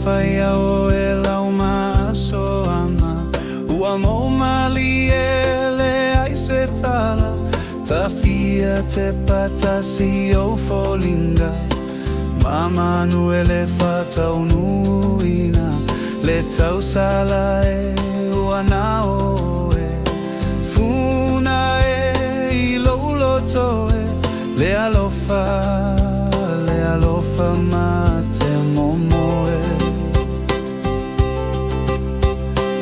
whawhaia o e lau maaso ana. Ua mo mali ele ai se tala, ta fia te patasi o folinga. Mama nu ele whataunuina, le tau sala e ua nao e. Funa e i louloto e, le alofa ma te momo e.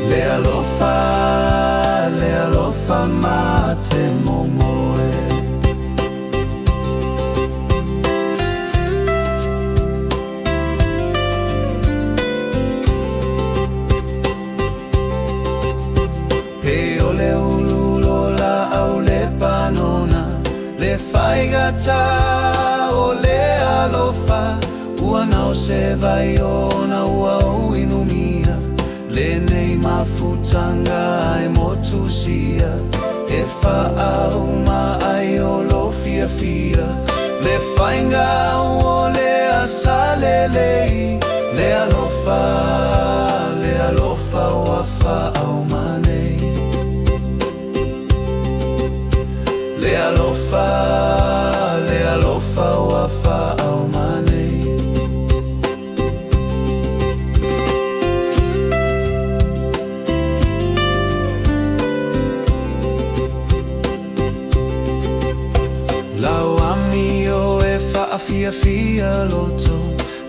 Le alofa ma te momo e. Pe o le ululo la au le panona, le whaigata o le alofa. Ua nao se vaiona ua o inumia, le nei mafutanga ai motusia. E whaau ma ai o lo fia fia, le whainga o le asalelei. Le alofa ua whaau manei. Le alofa ua whaau manei. Lau ami o e whaafia loto,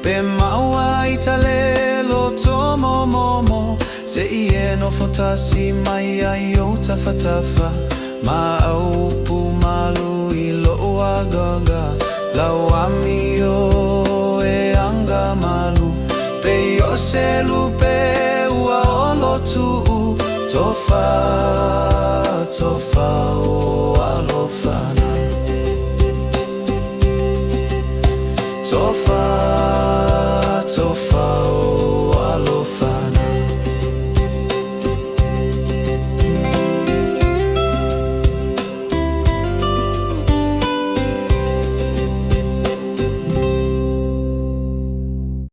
pe maua i tale loto momomo. Se I e no fotasi mai ai o tawhatafa, ma aupu malu i loo agaga. Lau ami o e anga malu, pe o se lupe ua o lotu tofa